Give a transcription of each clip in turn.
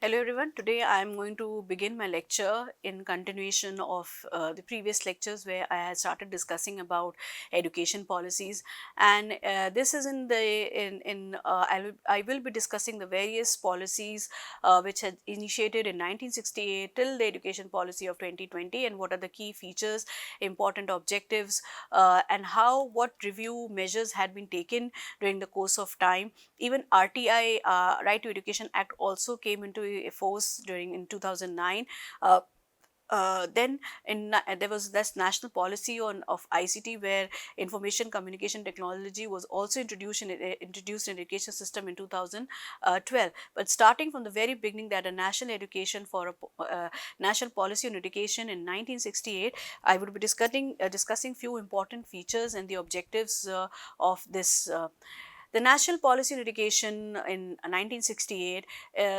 Hello everyone. Today I am going to begin my lecture in continuation of the previous lectures where I had started discussing about education policies, and this is in the I will be discussing the various policies which had initiated in 1968 till the education policy of 2020, and what are the key features, important objectives, and how what review measures had been taken during the course of time. Even RTI, Right to Education Act, also came into force during in 2009. Uh, then there was this national policy on of ICT, where information communication technology was also introduced in education system in 2012. But starting from the very beginning, that a national education for national policy on education in 1968, I would be discussing few important features and the objectives of this. The national policy on education in 1968.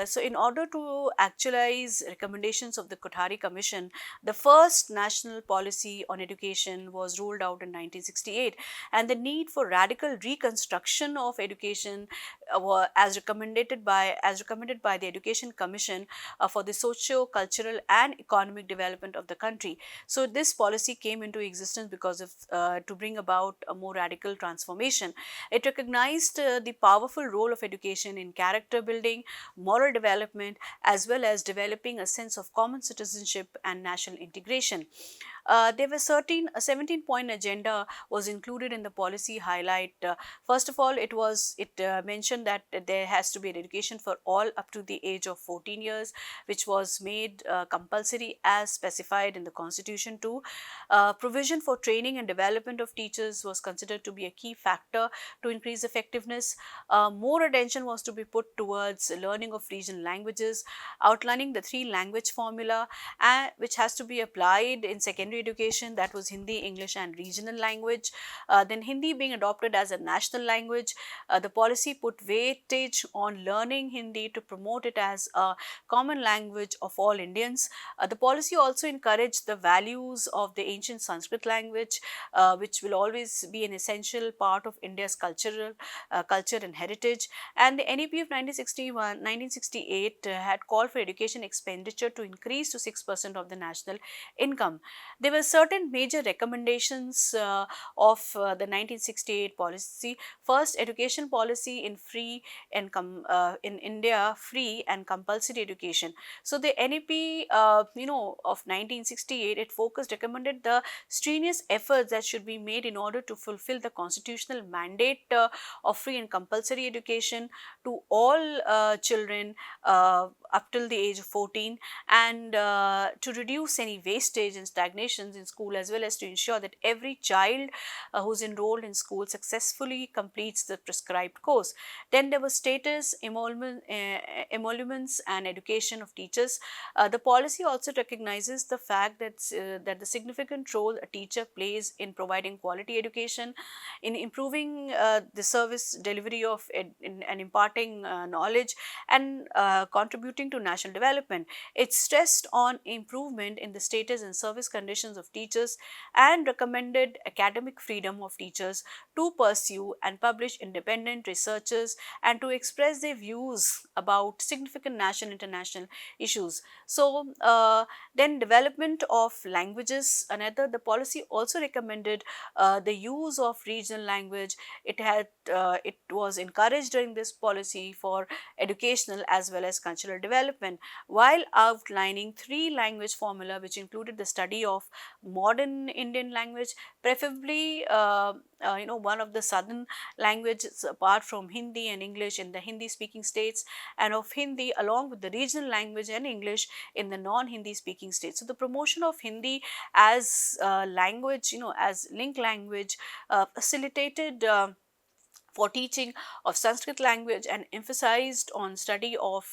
So, in order to actualize recommendations of the Kothari Commission, the first national policy on education was rolled out in 1968, and the need for radical reconstruction of education as recommended by the Education Commission for the socio-cultural and economic development of the country. So, this policy came into existence because of to bring about a more radical transformation. It recognized the powerful role of education in character building, moral development, as well as developing a sense of common citizenship and national integration. There were a 17-point agenda was included in the policy highlight. First of all, it mentioned that there has to be an education for all up to the age of 14 years, which was made compulsory as specified in the constitution too. Provision for training and development of teachers was considered to be a key factor to increase effectiveness. More attention was to be put towards learning of regional languages, outlining the three language formula, which has to be applied in secondary education, that was Hindi, English and regional language. Then Hindi being adopted as a national language, the policy put weightage on learning Hindi to promote it as a common language of all Indians. The policy also encouraged the values of the ancient Sanskrit language, which will always be an essential part of India's culture and heritage. And the NEP of 1968 had called for education expenditure to increase to 6% of the national income. There were certain major recommendations of the 1968 policy. First, education policy in India, free and compulsory education. So the NEP, of 1968, it recommended the strenuous efforts that should be made in order to fulfill the constitutional mandate of free and compulsory education to all children up till the age of 14, and to reduce any wastage and stagnations in school, as well as to ensure that every child who's enrolled in school successfully completes the prescribed course. Then there was status, emoluments and education of teachers. The policy also recognizes the fact that the significant role a teacher plays in providing quality education, in improving the service delivery and imparting knowledge, and contributing to national development. It stressed on improvement in the status and service conditions of teachers, and recommended academic freedom of teachers to pursue and publish independent researches and to express their views about significant national and international issues. So, then development of languages, another, the policy also recommended the use of regional language. It was encouraged during this policy for educational as well as cultural development, while outlining three language formula, which included the study of modern Indian language, preferably one of the southern languages apart from Hindi and English in the Hindi speaking states, and of Hindi along with the regional language and English in the non-Hindi speaking states. So the promotion of Hindi as language, as link language, facilitated for teaching of Sanskrit language, and emphasized on study of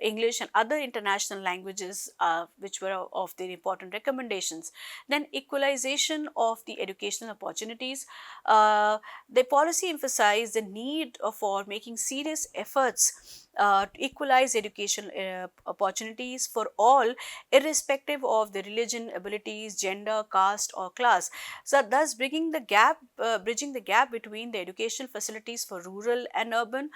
English and other international languages, which were of the important recommendations. Then equalization of the educational opportunities. The policy emphasized the need for making serious efforts to equalize education opportunities for all, irrespective of the religion, abilities, gender, caste or class. So thus bridging the gap between the educational facilities for rural and urban,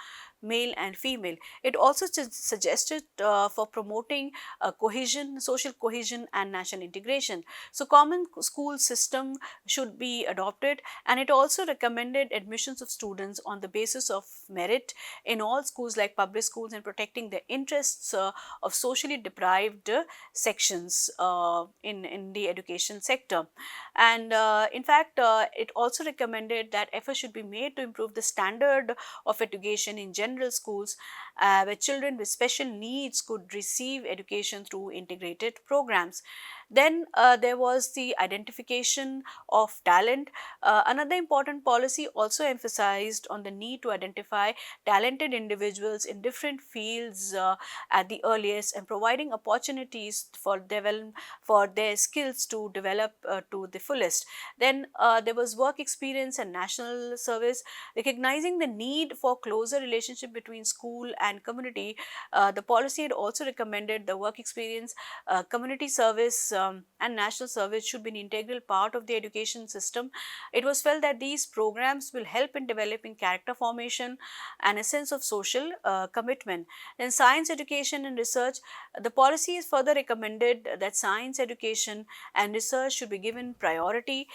male and female. It also suggested for promoting cohesion, social cohesion and national integration. So common school system should be adopted, and it also recommended admissions of students on the basis of merit in all schools like public schools, and protecting the interests of socially deprived sections in the education sector. And in fact, it also recommended that efforts should be made to improve the standard of education in general schools, where children with special needs could receive education through integrated programs. Then there was the identification of talent. Another important policy also emphasized on the need to identify talented individuals in different fields at the earliest, and providing opportunities for their skills to develop to the fullest. Then there was work experience and national service, recognizing the need for closer relationship between school and community. The policy had also recommended the work experience, community service and national service should be an integral part of the education system. It was felt that these programs will help in developing character formation and a sense of social commitment. Then science education and research, the policy is further recommended that science education and research should be given priority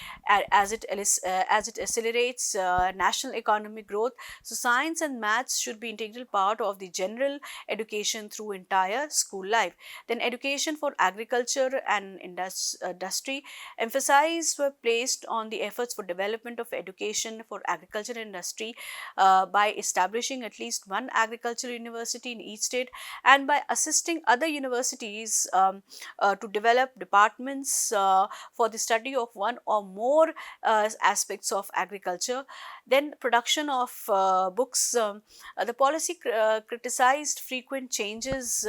as it accelerates national economic growth. So science and maths should be integral part of the general education through entire school life. Then education for agriculture and industry, emphasis were placed on the efforts for development of education for agriculture and industry by establishing at least one agricultural university in each state, and by assisting other universities to develop departments for the study of one or more aspects of agriculture. Then production of books, the policy criticized frequent changes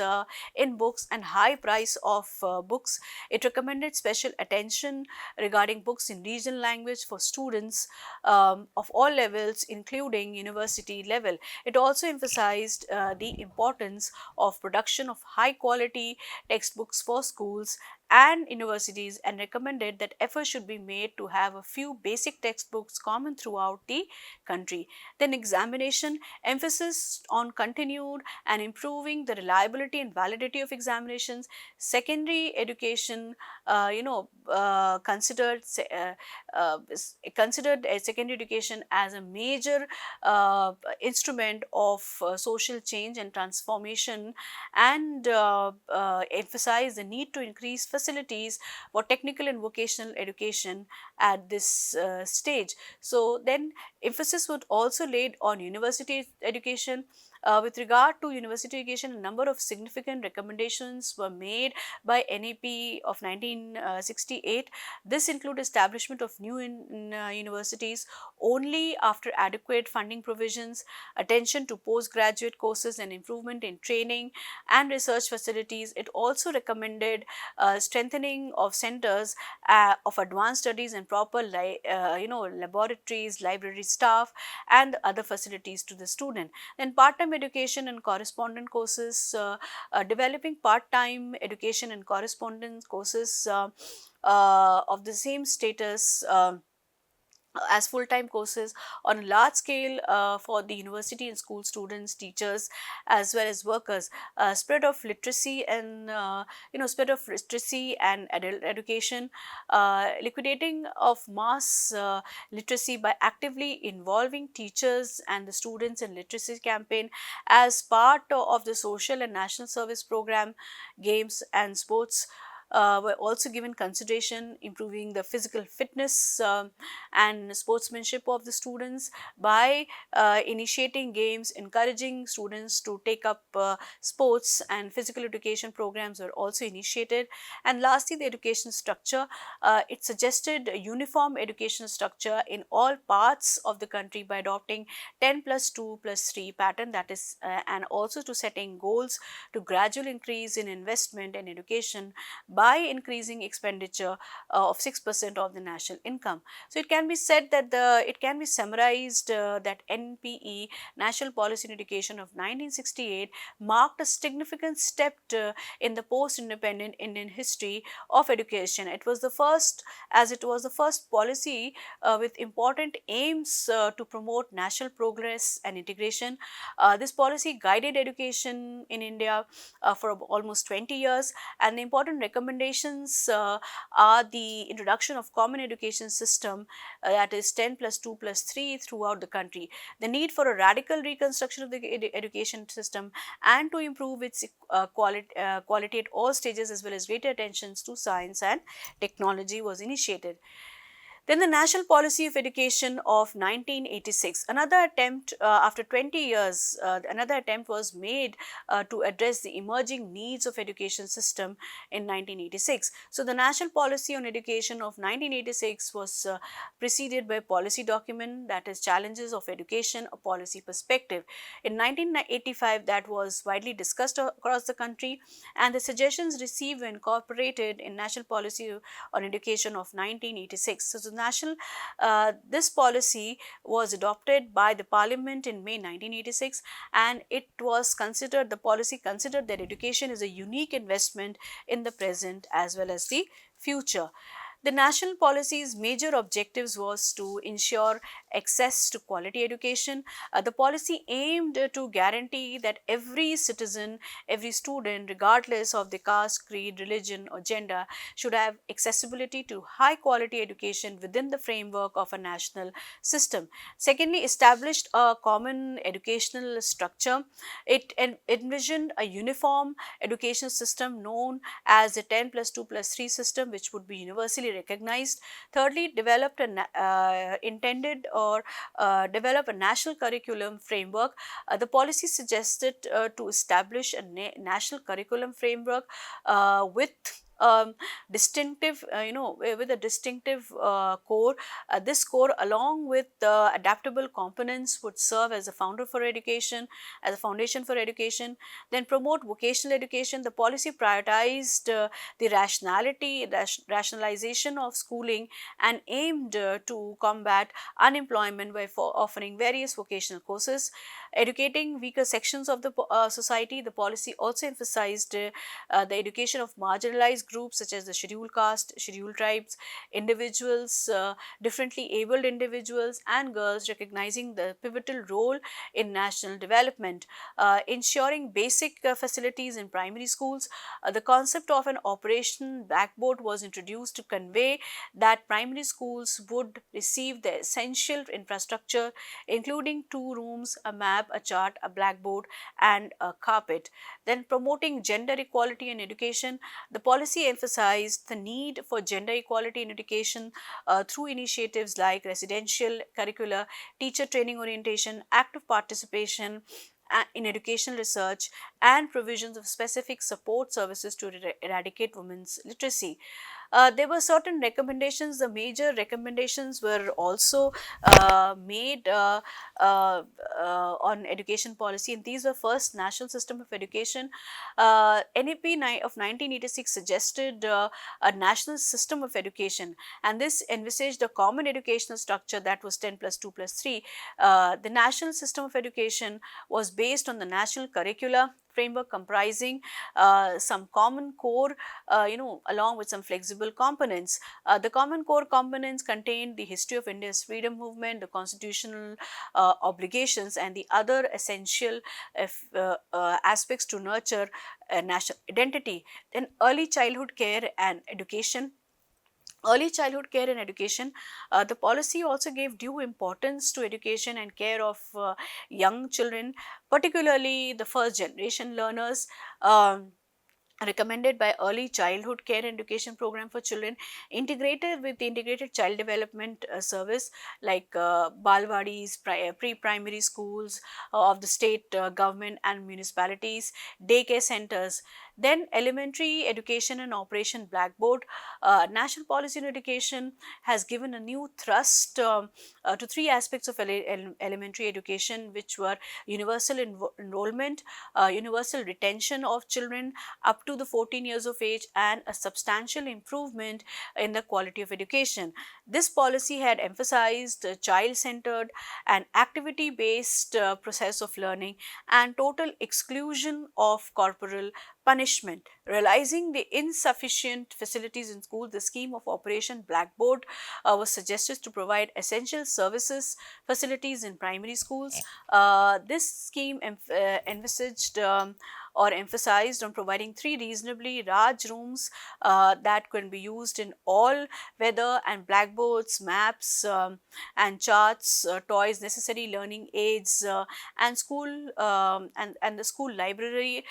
in books and high price of books. It recommended special attention regarding books in regional language for students of all levels, including university level. It also emphasized the importance of production of high quality textbooks for schools and universities, and recommended that efforts should be made to have a few basic textbooks common throughout the country. Then examination, emphasis on continued and improving the reliability and validity of examinations. Secondary education, considered secondary education as a major instrument of social change and transformation, and emphasize the need to increase facilities for technical and vocational education at this stage. So then emphasis would also laid on university education. With regard to university education, a number of significant recommendations were made by NEP of 1968. This include establishment of new universities only after adequate funding provisions, attention to postgraduate courses and improvement in training and research facilities. It also recommended strengthening of centers of advanced studies and proper laboratories, library staff and other facilities to the student. Then part-time education and correspondence courses, developing part-time education and correspondence courses of the same status as full-time courses on a large scale for the university and school students, teachers as well as workers. Spread of literacy and spread of literacy and adult education, liquidating of mass literacy by actively involving teachers and the students in literacy campaign as part of the social and national service program. Games and sports were also given consideration, improving the physical fitness and sportsmanship of the students by initiating games, encouraging students to take up sports, and physical education programs were also initiated. And lastly, the education structure, it suggested a uniform education structure in all parts of the country by adopting 10 plus 2 plus 3 pattern, that is and also to setting goals to gradual increase in investment in education by increasing expenditure of 6% of the national income. So it can be said that it can be summarized that NPE, National Policy in Education of 1968, marked a significant step in the post-independent Indian history of education. It was the first, as it was the first policy with important aims to promote national progress and integration. This policy guided education in India for almost 20 years, and the important recommendations are the introduction of common education system, that is 10 plus 2 plus 3 throughout the country, the need for a radical reconstruction of the education system, and to improve its quality at all stages, as well as greater attention to science and technology was initiated. Then the National Policy of Education of 1986, another attempt after 20 years, another attempt was made to address the emerging needs of education system in 1986. So the National Policy on Education of 1986 was preceded by a policy document, that is Challenges of Education, a Policy Perspective. In 1985, that was widely discussed across the country, and the suggestions received were incorporated in National Policy on Education of 1986. So this policy was adopted by the Parliament in May 1986, and it was considered, the policy considered that education is a unique investment in the present as well as the future. The national policy's major objectives was to ensure access to quality education. The policy aimed to guarantee that every citizen, every student, regardless of the caste, creed, religion or gender, should have accessibility to high quality education within the framework of a national system. Secondly, established a common educational structure. It envisioned a uniform education system known as the 10 plus 2 plus 3 system, which would be universally recognized. Thirdly, developed intended or develop a national curriculum framework. The policy suggested to establish a national curriculum framework with distinctive, with a distinctive core. This core, along with adaptable components, would serve as a founder for education, as a foundation for education. Then promote vocational education. The policy prioritized the rationalization of schooling and aimed to combat unemployment by offering various vocational courses. Educating weaker sections of the society, the policy also emphasized the education of marginalized groups such as the scheduled caste, scheduled tribes, individuals, differently abled individuals and girls, recognizing the pivotal role in national development. Ensuring basic facilities in primary schools. The concept of an operation blackboard was introduced to convey that primary schools would receive the essential infrastructure, including 2 rooms, a map, a chart, a blackboard and a carpet. Then promoting gender equality in education. The policy emphasized the need for gender equality in education through initiatives like residential curricula, teacher training orientation, active participation in educational research, and provisions of specific support services to eradicate women's literacy. There were certain recommendations. The major recommendations were also made on education policy, and these were: first, national system of education. NEP of 1986 suggested a national system of education, and this envisaged a common educational structure that was 10 plus 2 plus 3. The national system of education was based on the national curricula framework, comprising some common core, along with some flexible components. The common core components contained the history of India's freedom movement, the constitutional obligations, and the other essential aspects to nurture national identity. Then early childhood care and education. Early childhood care and education. The policy also gave due importance to education and care of young children, particularly the first generation learners. Recommended by early childhood care and education program for children, integrated with the integrated child development service like balwadis, pre-primary schools of the state government and municipalities, daycare centers. Then elementary education and Operation Blackboard. National policy in education has given a new thrust to three aspects of elementary education, which were universal enrollment, universal retention of children up to the 14 years of age, and a substantial improvement in the quality of education. This policy had emphasized child-centered and activity-based process of learning and total exclusion of corporal punishment. Realizing the insufficient facilities in schools, the scheme of Operation Blackboard was suggested to provide essential services facilities in primary schools. This scheme envisaged or emphasized on providing three reasonably large rooms that can be used in all weather, and blackboards, maps, and charts, toys, necessary learning aids, and and the school library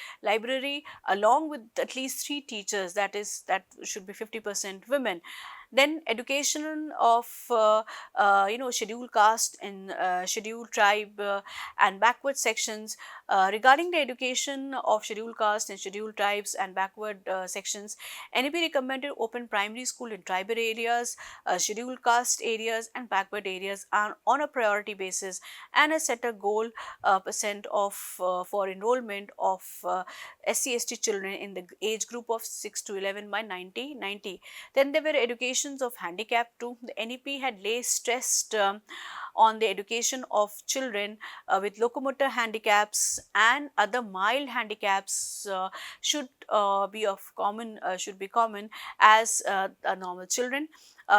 along with at least three teachers, that should be 50% women. Then education of scheduled caste and scheduled tribe and backward sections. Regarding the education of scheduled caste and scheduled tribes and backward sections, NEP recommended open primary school in tribal areas, scheduled caste areas and backward areas on a priority basis, and has set a goal percent of for enrollment of SC/ST children in the age group of 6 to 11 by 1990. Then there were educations of handicap too. The NEP had laid stressed on the education of children with locomotor handicaps and other mild handicaps should be common as normal children.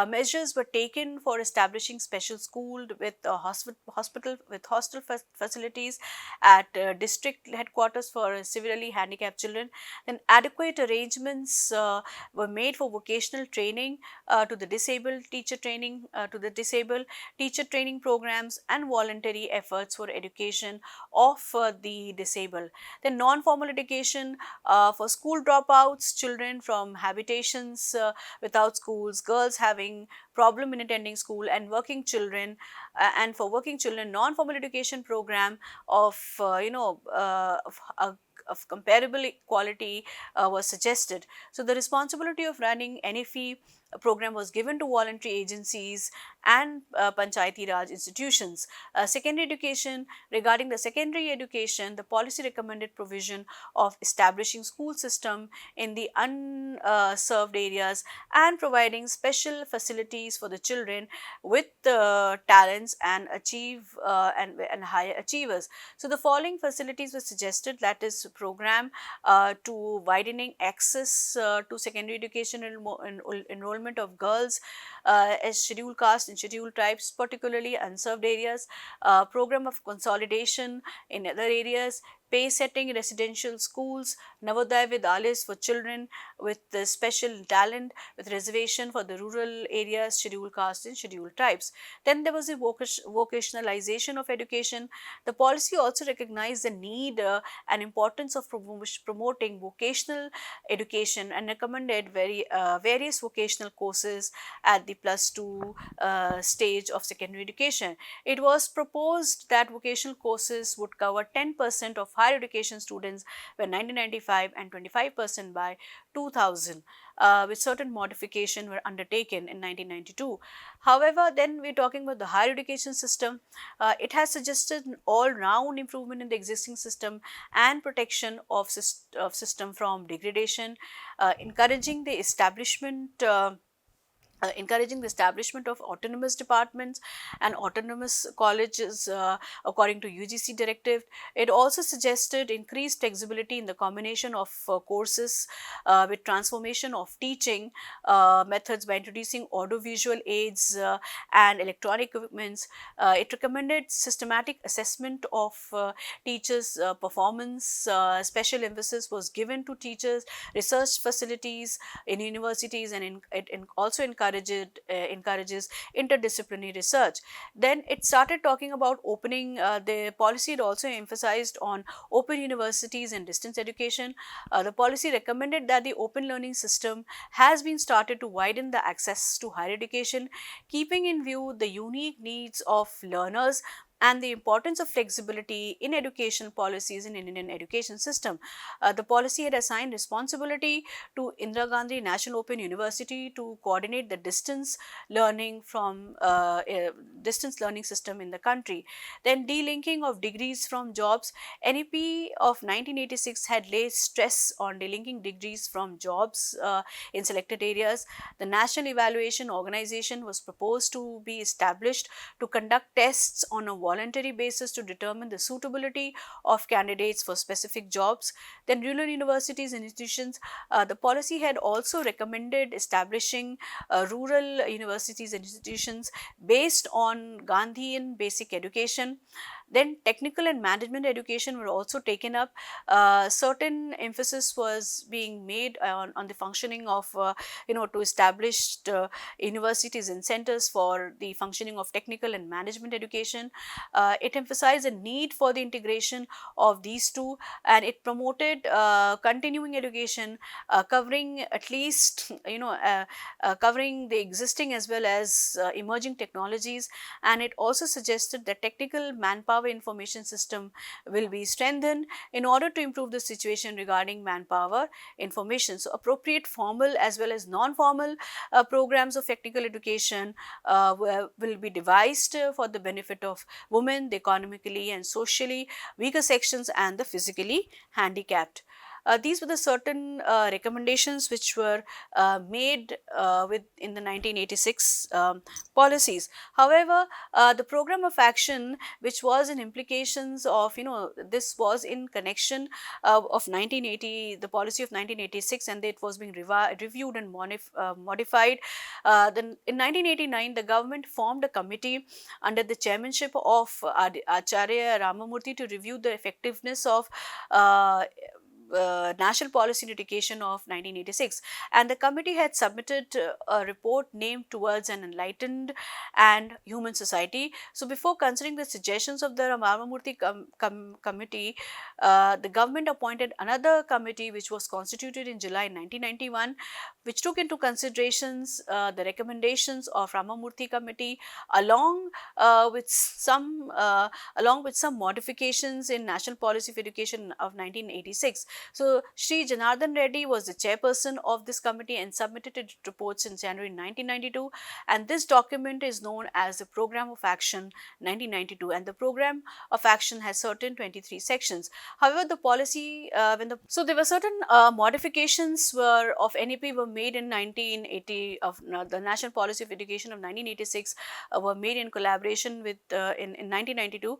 Measures were taken for establishing special school with hospital with hostel facilities at district headquarters for severely handicapped children. Then adequate arrangements were made for vocational training to the disabled, teacher training programs, and voluntary efforts for education of the disabled. Then non-formal education for school dropouts, children from habitations without schools, girls having problem in attending school, and working children, and for working children, non-formal education program of of comparable quality was suggested. So the responsibility of running NFE program was given to voluntary agencies and Panchayati Raj institutions. Secondary education. Regarding the secondary education, the policy recommended provision of establishing school system in the unserved areas and providing special facilities for the children with talents and and higher achievers. So the following facilities were suggested, that is program to widening access to secondary education enrollment of girls as scheduled caste and scheduled tribes, particularly unserved areas, program of consolidation in other areas, pay setting in residential schools, Navodaya Vidyalayas for children with special talent, with reservation for the rural areas, scheduled caste and scheduled tribes. Then there was a vocationalization of education. The policy also recognized the need and importance of promoting vocational education and recommended various vocational courses at the +2 stage of secondary education. It was proposed that vocational courses would cover 10% of higher education students by 1995 and 25% by 2000, with certain modification were undertaken in 1992. However, then we are talking about the higher education system. It has suggested an all-round improvement in the existing system and protection of system from degradation, encouraging the establishment of autonomous departments and autonomous colleges according to UGC directive. It also suggested increased flexibility in the combination of courses with transformation of teaching methods by introducing audiovisual aids and electronic equipments. It recommended systematic assessment of teachers' performance. Special emphasis was given to teachers' research facilities in universities, and it also encourages interdisciplinary research. Then it started talking about opening, the policy had also emphasized on open universities and distance education. The policy recommended that the open learning system has been started to widen the access to higher education, keeping in view the unique needs of learners and the importance of flexibility in education policies in Indian education system. The policy had assigned responsibility to Indira Gandhi National Open University to coordinate the distance learning system in the country. Then delinking of degrees from jobs. NEP of 1986 had laid stress on delinking degrees from jobs in selected areas. The National Evaluation Organization was proposed to be established to conduct tests on a voluntary basis to determine the suitability of candidates for specific jobs. Then rural universities and institutions, the policy had also recommended establishing rural universities and institutions based on Gandhian basic education. Then technical and management education were also taken up. Certain emphasis was being made on the functioning of to establish universities and centers for the functioning of technical and management education. It emphasized the need for the integration of these two, and it promoted continuing education covering at least covering the existing as well as emerging technologies, and it also suggested that technical manpower information system will be strengthened in order to improve the situation regarding manpower information. So, appropriate formal as well as non-formal programs of technical education will be devised for the benefit of women, the economically and socially weaker sections, and the physically handicapped. These were the certain recommendations which were made in the 1986 policies. However, the program of action which was in implications of this was in connection of 1980, the policy of 1986, and it was being reviewed and modified. Then in 1989 the government formed a committee under the chairmanship of Acharya Ramamurthy to review the effectiveness of National Policy in Education of 1986, and the committee had submitted a report named Towards an Enlightened and Human Society. So, before considering the suggestions of the Ramamurthy committee, the government appointed another committee which was constituted in July 1991, which took into considerations the recommendations of Ramamurthy committee along with some modifications in National Policy of Education of 1986. So, Sri Janardhan Reddy was the chairperson of this committee and submitted its reports in January 1992, and this document is known as the Program of Action 1992, and the Program of Action has certain 23 sections. However, the policy so there were certain modifications of NEP were made in 1980 of the National Policy of Education of 1986 were made in collaboration with in 1992.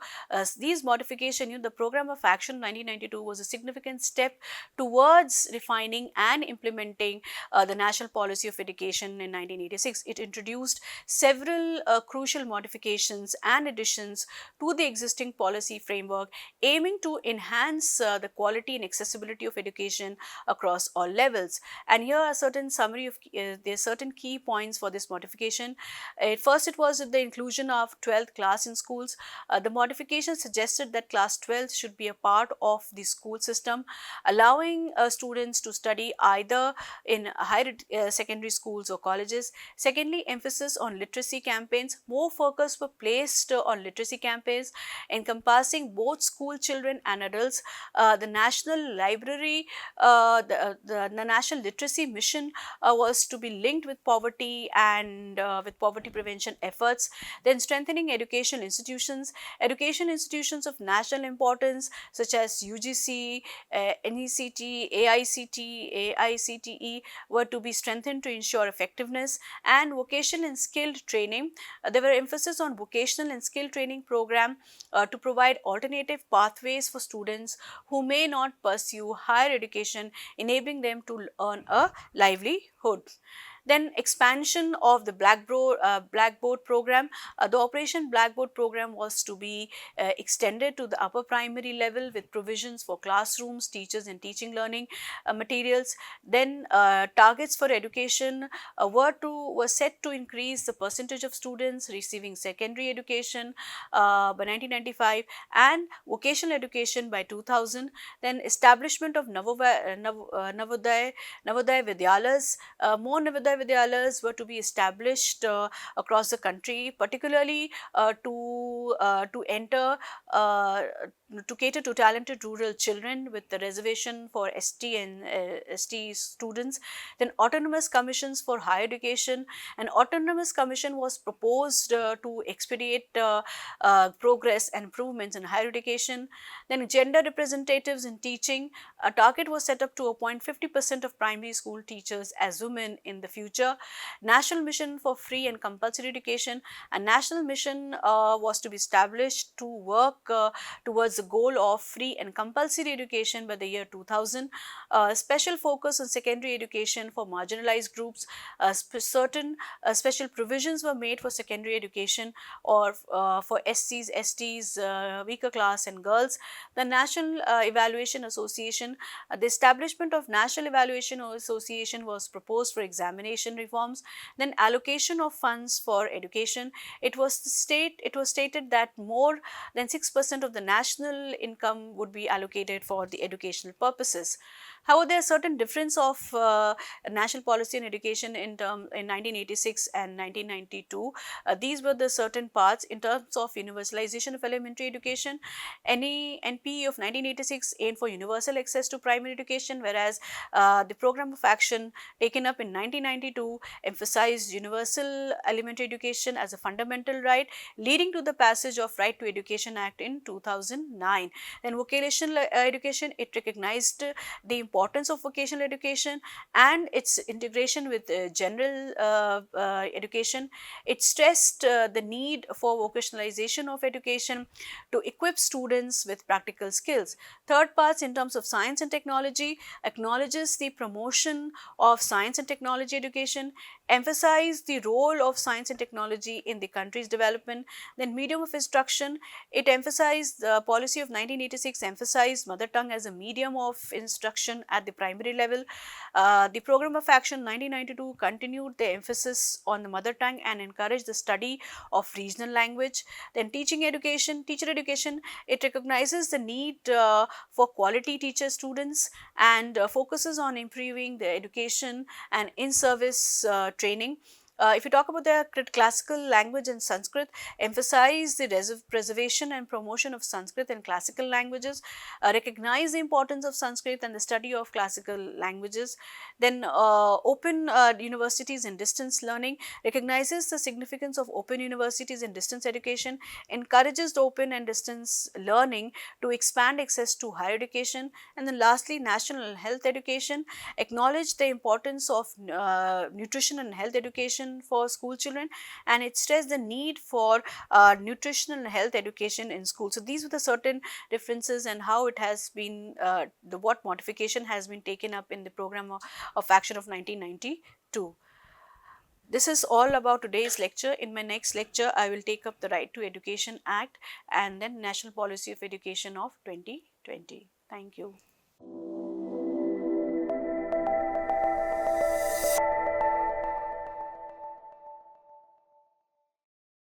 These modifications, the Program of Action 1992 was a significant step towards refining and implementing the National Policy of Education in 1986. It introduced several crucial modifications and additions to the existing policy framework, aiming to enhance the quality and accessibility of education across all levels. And here are certain summary of there are certain key points for this modification. First, it was the inclusion of 12th class in schools. The modification suggested that class 12 should be a part of the school system, allowing students to study either in higher secondary schools or colleges. Secondly, emphasis on literacy campaigns. More focus were placed on literacy campaigns encompassing both school children and adults. The National Library, the National Literacy Mission was to be linked with poverty and with poverty prevention efforts. Then strengthening educational institutions. Education institutions of national importance such as UGC, NECT, AICTE were to be strengthened to ensure effectiveness. And vocational and skilled training. There were emphasis on vocational and skill training program to provide alternative pathways for students who may not pursue higher education, enabling them to earn a livelihood. Then expansion of the Blackboard program. The Operation Blackboard program was to be extended to the upper primary level with provisions for classrooms, teachers and teaching learning materials. Then targets for education were set to increase the percentage of students receiving secondary education by 1995 and vocational education by 2000. Then establishment of Navodaya Vidyalayas. More Navodaya Visha Vidyalayas were to be established across the country, particularly to enter uh, to cater to talented rural children with the reservation for ST and ST students. Then autonomous commissions for higher education. An autonomous commission was proposed to expedite progress and improvements in higher education. Then gender representatives in teaching. A target was set up to appoint 50% of primary school teachers as women in the future. National mission for free and compulsory education. A national mission was to be established to work towards the goal of free and compulsory education by the year 2000. Special focus on secondary education for marginalized groups. Certain special provisions were made for secondary education or for SCs, STs, weaker class and girls. The National Evaluation Association, the establishment of National Evaluation Association was proposed for examination reforms. Then allocation of funds for education. It was stated that more than 6% of the national income would be allocated for the educational purposes. However, there are certain difference of national policy in education in 1986 and 1992. These were the certain parts in terms of universalization of elementary education. Any NPE of 1986 aimed for universal access to primary education, whereas the program of action taken up in 1992 emphasized universal elementary education as a fundamental right, leading to the passage of Right to Education Act in 2009. Then vocational education, it recognized the importance of vocational education and its integration with general education. It stressed the need for vocationalization of education to equip students with practical skills. Third parts in terms of science and technology acknowledges the promotion of science and technology education, emphasize the role of science and technology in the country's development. Then medium of instruction, it emphasized the policy of 1986 emphasized mother tongue as a medium of instruction at the primary level. The program of action 1992 continued the emphasis on the mother tongue and encouraged the study of regional language. Then teaching education, teacher education, it recognizes the need for quality teacher students and focuses on improving the education and in-service training. If you talk about the classical language and Sanskrit, emphasize the preservation and promotion of Sanskrit and classical languages, recognize the importance of Sanskrit and the study of classical languages. Then open universities in distance learning, recognizes the significance of open universities in distance education, encourages the open and distance learning to expand access to higher education. And then lastly, national health education, acknowledge the importance of nutrition and health education for school children, and it stressed the need for nutritional and health education in school. So these were the certain differences and how it has been what modification has been taken up in the program of action of 1992. This is all about today's lecture. In my next lecture, I will take up the Right to Education Act and then National Policy of Education of 2020. Thank you.